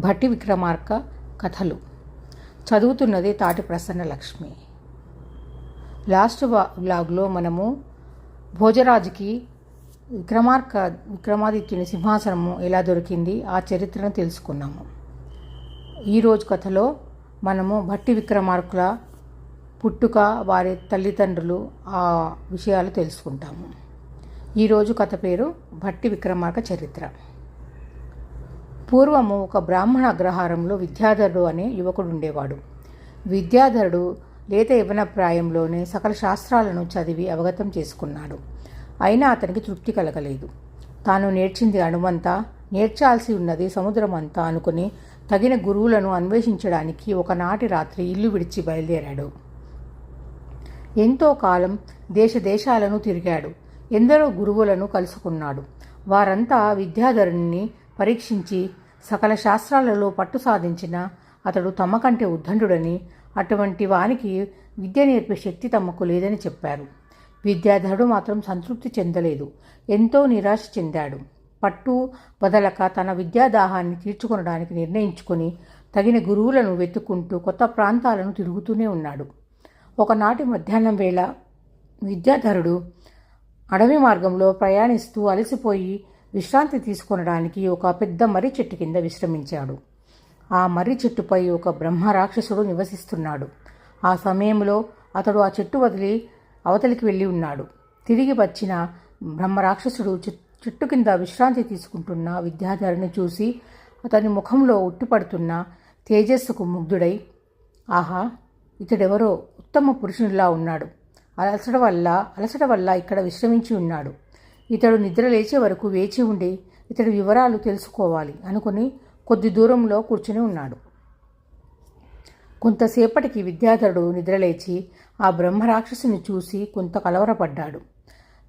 భట్టి విక్రమార్క కథలు చదువుతున్నది తాటి ప్రసన్న లక్ష్మి. లాస్ట్ వ్లాగ్లో మనము భోజరాజుకి విక్రమాదిత్యుని సింహాసనము ఎలా దొరికింది ఆ చరిత్రను తెలుసుకున్నాము. ఈరోజు కథలో మనము భట్టి విక్రమార్కుల పుట్టుక, వారి తల్లిదండ్రులు, ఆ విషయాలు తెలుసుకుంటాము. ఈరోజు కథ పేరు భట్టి విక్రమార్క చరిత్ర. పూర్వము ఒక బ్రాహ్మణ అగ్రహారంలో విద్యాధరుడు అనే యువకుడు ఉండేవాడు. విద్యాధరుడు లేత యవ్వన ప్రాయంలోనే సకల శాస్త్రాలను చదివి అవగతం చేసుకున్నాడు. అయినా అతనికి తృప్తి కలగలేదు. తాను నేర్చింది అణువంతా, నేర్చాల్సి ఉన్నది సముద్రమంతా అనుకుని తగిన గురువులను అన్వేషించడానికి ఒకనాటి రాత్రి ఇల్లు విడిచి బయలుదేరాడు. ఎంతో కాలం దేశాలను తిరిగాడు. ఎందరో గురువులను కలుసుకున్నాడు. వారంతా విద్యాధరుని పరీక్షించి సకల శాస్త్రాలలో పట్టు సాధించిన అతడు తమకంటే ఉద్దండుడని, అటువంటి వానికి విద్య నేర్పే శక్తి తమకు లేదని చెప్పారు. విద్యాధరుడు మాత్రం సంతృప్తి చెందలేదు. ఎంతో నిరాశ చెందాడు. పట్టు వదలక తన విద్యాదాహాన్ని తీర్చుకొనడానికి నిర్ణయించుకొని తగిన గురువులను వెతుక్కుంటూ కొత్త ప్రాంతాలను తిరుగుతూనే ఉన్నాడు. ఒకనాటి మధ్యాహ్నం వేళ విద్యాధరుడు అడవి మార్గంలో ప్రయాణిస్తూ అలసిపోయి విశ్రాంతి తీసుకొనడానికి ఒక పెద్ద మర్రి చెట్టు కింద విశ్రమించాడు. ఆ మర్రి చెట్టుపై ఒక బ్రహ్మ రాక్షసుడు నివసిస్తున్నాడు. ఆ సమయంలో అతడు ఆ చెట్టు వదిలి అవతలికి వెళ్ళి ఉన్నాడు. తిరిగి వచ్చిన బ్రహ్మ రాక్షసుడు చెట్టు కింద విశ్రాంతి తీసుకుంటున్న విద్యాధరుని చూసి అతని ముఖంలో ఉట్టిపడుతున్న తేజస్సుకు ముగ్ధుడై, ఆహా, ఇతడెవరో ఉత్తమ పురుషునిలా ఉన్నాడు. అలసట వల్ల ఇక్కడ విశ్రమించి ఉన్నాడు. ఇతడు నిద్ర లేచే వరకు వేచి ఉండి ఇతడి వివరాలు తెలుసుకోవాలి అనుకుని కొద్ది దూరంలో కూర్చుని ఉన్నాడు. కొంతసేపటికి విద్యాధరుడు నిద్రలేచి ఆ బ్రహ్మరాక్షసుని చూసి కొంత కలవరపడ్డాడు.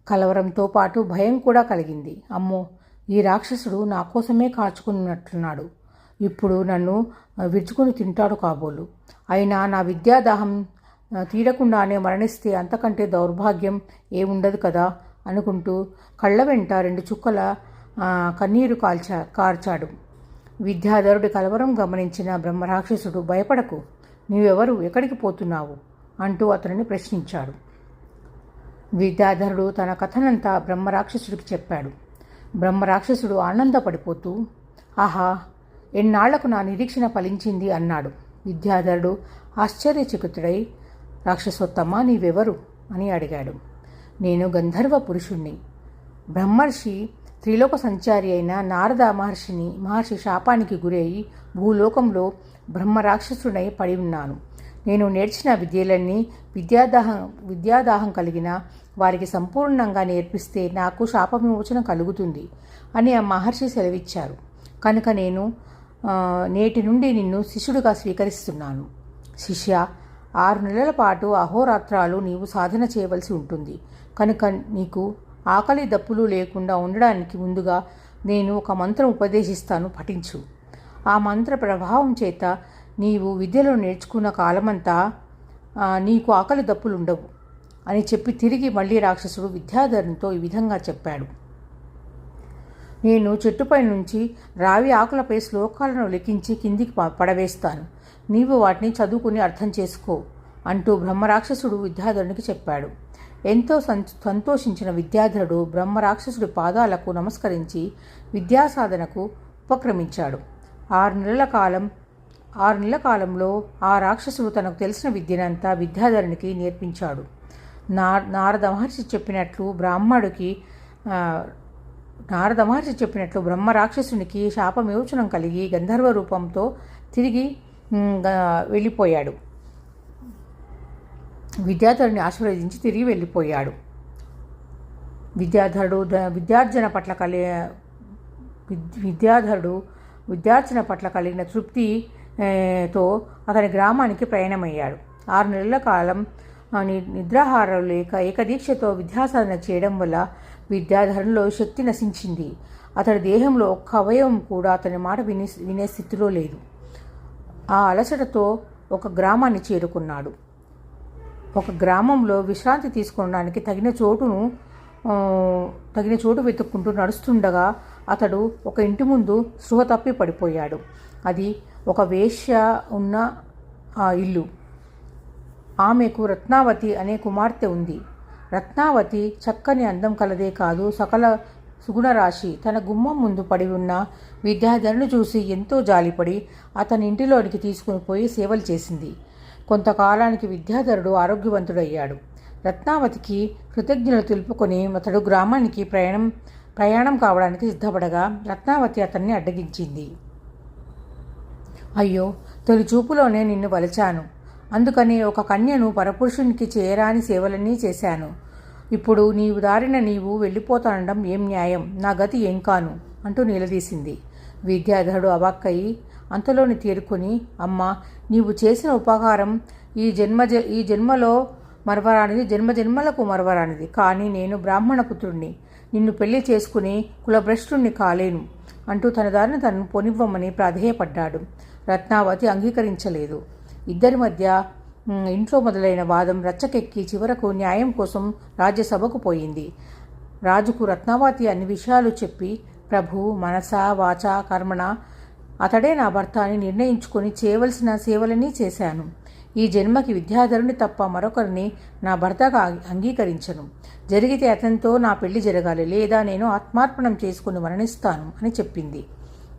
కలవరంతో పాటు భయం కూడా కలిగింది. అమ్మో, ఈ రాక్షసుడు నా కోసమే కాచుకున్నట్లున్నాడు. ఇప్పుడు నన్ను విరుచుకుని తింటాడు కాబోలు. అయినా నా విద్యాదాహం తీరకుండానే మరణిస్తే అంతకంటే దౌర్భాగ్యం ఏముండదు కదా అనుకుంటూ కళ్ళ వెంట 2 చుక్కల కన్నీరు కార్చాడు. విద్యాధరుడి కలవరం గమనించిన బ్రహ్మరాక్షసుడు, భయపడకు, నీవెవరు, ఎక్కడికి పోతున్నావు అంటూ అతనిని ప్రశ్నించాడు. విద్యాధరుడు తన కథనంతా బ్రహ్మరాక్షసుడికి చెప్పాడు. బ్రహ్మరాక్షసుడు ఆనందపడిపోతూ, ఆహా, ఎన్నాళ్లకు నా నిరీక్షణ ఫలించింది అన్నాడు. విద్యాధరుడు ఆశ్చర్యచకితుడై, రాక్షసోత్తమ, నీవెవరు అని అడిగాడు. నేను గంధర్వ పురుషుణ్ణి. బ్రహ్మర్షి త్రిలోక సంచారి అయిన నారద మహర్షి శాపానికి గురై భూలోకంలో బ్రహ్మరాక్షసుడై పడి ఉన్నాను. నేను నేర్చిన విద్యలన్నీ విద్యాదాహం కలిగిన వారికి సంపూర్ణంగా నేర్పిస్తే నాకు శాప విమోచన కలుగుతుంది అని ఆ మహర్షి సెలవిచ్చారు. కనుక నేను నేటి నుండి నిన్ను శిష్యుడిగా స్వీకరిస్తున్నాను. శిష్య, 6 నెలల పాటు అహోరాత్రాలు నీవు సాధన చేయవలసి ఉంటుంది. కనుక నీకు ఆకలి దప్పులు లేకుండా ఉండడానికి ముందుగా నేను ఒక మంత్రం ఉపదేశిస్తాను, పఠించు. ఆ మంత్ర ప్రభావం చేత నీవు విద్యలో నేర్చుకున్న కాలమంతా నీకు ఆకలి దప్పులు ఉండవు అని చెప్పి తిరిగి మళ్ళీ రాక్షసుడు విద్యాధరునితో ఈ విధంగా చెప్పాడు. నేను చెట్టుపై నుంచి రావి ఆకులపై శ్లోకాలను లిఖించి కిందికి పడవేస్తాను. నీవు వాటిని చదువుకుని అర్థం చేసుకో అంటూ బ్రహ్మరాక్షసుడు విద్యాధరునికి చెప్పాడు. ఎంతో సంతోషించిన విద్యాధరుడు బ్రహ్మరాక్షసుడి పాదాలకు నమస్కరించి విద్యాసాధనకు ఉపక్రమించాడు. 6 నెలల కాలంలో ఆ రాక్షసుడు తనకు తెలిసిన విద్యనంతా విద్యాధరునికి నేర్పించాడు. నారద మహర్షి చెప్పినట్లు బ్రహ్మరాక్షసునికి శాపవిమోచనం కలిగి గంధర్వ రూపంతో తిరిగి వెళ్ళిపోయాడు. విద్యాధరుని ఆశీర్వదించి తిరిగి వెళ్ళిపోయాడు. విద్యాధరుడు విద్యార్జన పట్ల కలిగిన తృప్తితో అతని గ్రామానికి ప్రయాణమయ్యాడు. 6 నెలల కాలం నిద్రాహారాలు లేక ఏకదీక్షతో విద్యాసాధన చేయడం వల్ల విద్యాధరునిలో శక్తి నశించింది. అతడి దేహంలో ఒక్క అవయవం కూడా అతని మాట వినే స్థితిలో లేదు. ఆ అలసటతో ఒక గ్రామాన్ని చేరుకున్నాడు. ఒక గ్రామంలో విశ్రాంతి తీసుకోవడానికి తగిన చోటు వెతుక్కుంటూ నడుస్తుండగా అతడు ఒక ఇంటి ముందు స్పృహ తప్పి పడిపోయాడు. అది ఒక వేశ్య ఉన్న ఆ ఇల్లు. ఆమెకు రత్నావతి అనే కుమార్తె ఉంది. రత్నావతి చక్కని అందం కలదే కాదు, సకల సుగుణరాశి. తన గుమ్మం ముందు పడి ఉన్న విద్యాధరుని చూసి ఎంతో జాలిపడి అతని ఇంటిలోనికి తీసుకుని పోయి సేవలు చేసింది. కొంతకాలానికి విద్యాధరుడు ఆరోగ్యవంతుడయ్యాడు. రత్నావతికి కృతజ్ఞతలు తెలుపుకొని అతడు గ్రామానికి ప్రయాణం కావడానికి సిద్ధపడగా రత్నావతి అతన్ని అడ్డగించింది. అయ్యో, తొలి చూపులోనే నిన్ను వలచాను. అందుకని ఒక కన్యను పరపురుషునికి చేయరాని సేవలన్నీ చేశాను. ఇప్పుడు నీవు దారిన నీవు వెళ్ళిపోతానడం ఏం న్యాయం? నా గతి ఏం కాను అంటూ నిలదీసింది. విద్యాధరుడు అవాక్కయి అంతలోని తేరుకొని, అమ్మా, నీవు చేసిన ఉపకారం ఈ జన్మలో మరవరానిది, జన్మజన్మలకు మరవరానిది. కానీ నేను బ్రాహ్మణ పుత్రుణ్ణి, నిన్ను పెళ్లి చేసుకుని కులభ్రష్టుణ్ణి కాలేను అంటూ తన దారిని తనను పొనివ్వమని ప్రాధేయపడ్డాడు. రత్నావతి అంగీకరించలేదు. ఇద్దరి మధ్య ఇంట్లో మొదలైన వాదం రచ్చకెక్కి చివరకు న్యాయం కోసం రాజ్యసభకు పోయింది. రాజుకు రత్నావతి అన్ని విషయాలు చెప్పి, ప్రభు, మనస వాచ కర్మణ అతడే నా భర్త అని నిర్ణయించుకొని చేయవలసిన సేవలన్నీ చేశాను. ఈ జన్మకి విద్యాధరుని తప్ప మరొకరిని నా భర్తగా అంగీకరించను. జరిగితే అతనితో నా పెళ్లి జరగాలి, లేదా నేను ఆత్మార్పణం చేసుకుని మరణిస్తాను అని చెప్పింది.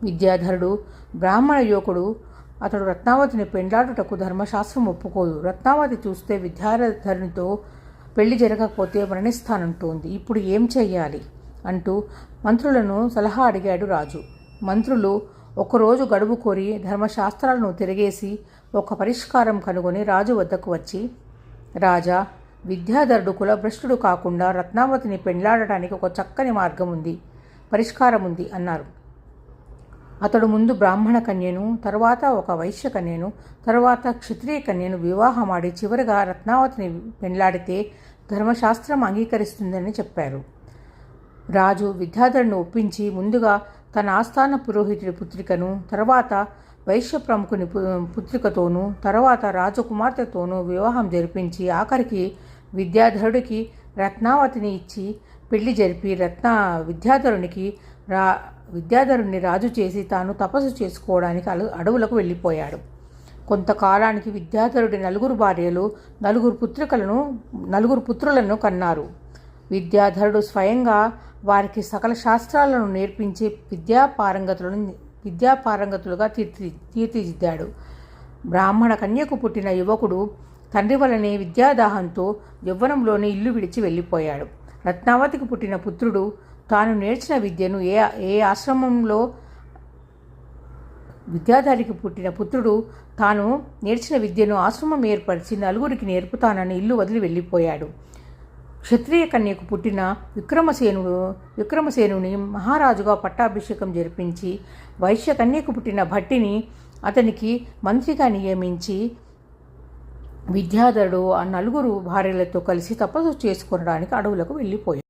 విద్యాధరుడు బ్రాహ్మణ యువకుడు. అతడు రత్నావతిని పెండ్లాడుటకు ధర్మశాస్త్రం ఒప్పుకోదు. రత్నావతి చూస్తే విద్యాధరునితో పెళ్లి జరగకపోతే మరణిస్తానంటోంది. ఇప్పుడు ఏం చెయ్యాలి అంటూ మంత్రులను సలహా అడిగాడు రాజు. మంత్రులు ఒకరోజు గడువు కోరి ధర్మశాస్త్రాలను తిరిగేసి ఒక పరిష్కారం కనుగొని రాజు వద్దకు వచ్చి, రాజా, విద్యాధరుడు కులభ్రష్టుడు కాకుండా రత్నావతిని పెండ్లాడటానికి ఒక చక్కని పరిష్కారం ఉంది అన్నారు. అతడు ముందు బ్రాహ్మణ కన్యను, తర్వాత ఒక వైశ్య కన్యను, తర్వాత క్షత్రియ కన్యను వివాహమాడి చివరిగా రత్నావతిని పెండ్లాడితే ధర్మశాస్త్రం అంగీకరిస్తుందని చెప్పారు. రాజు విద్యాధరుని ఒప్పించి ముందుగా తన ఆస్థాన పురోహితుడి పుత్రికను, తర్వాత వైశ్య ప్రముఖుని పుత్రికతోనూ, తర్వాత రాజకుమార్తెతోనూ వివాహం జరిపించి ఆఖరికి విద్యాధరుడికి రత్నావతిని ఇచ్చి పెళ్లి జరిపి విద్యాధరుణ్ణి రాజు చేసి తాను తపస్సు చేసుకోవడానికి అడవులకు వెళ్ళిపోయాడు. కొంతకాలానికి విద్యాధరుడి 4 భార్యలు 4 పుత్రులను కన్నారు. విద్యాధరుడు స్వయంగా వారికి సకల శాస్త్రాలను నేర్పించి విద్యాపారంగతులుగా తీర్చిదిద్దాడు. బ్రాహ్మణ కన్యకు పుట్టిన యువకుడు తండ్రి వలనే విద్యాదాహంతో యవ్వనంలోనే ఇల్లు విడిచి వెళ్ళిపోయాడు. రత్నావతికి పుట్టిన పుత్రుడు తాను నేర్చిన విద్యను ఏ ఆశ్రమంలో విద్యాధరికి పుట్టిన పుత్రుడు తాను నేర్చిన విద్యను ఆశ్రమం ఏర్పరిచి 4కి నేర్పుతానని ఇల్లు వదిలి వెళ్ళిపోయాడు. క్షత్రియ కన్యకు పుట్టిన విక్రమసేనుని మహారాజుగా పట్టాభిషేకం జరిపించి, వైశ్య కన్యకు పుట్టిన భట్టిని అతనికి మంత్రిగా నియమించి, విద్యాధరుడు ఆ 4 భార్యలతో కలిసి తపస్సు చేసుకోవడానికి అడవులకు వెళ్ళిపోయాడు.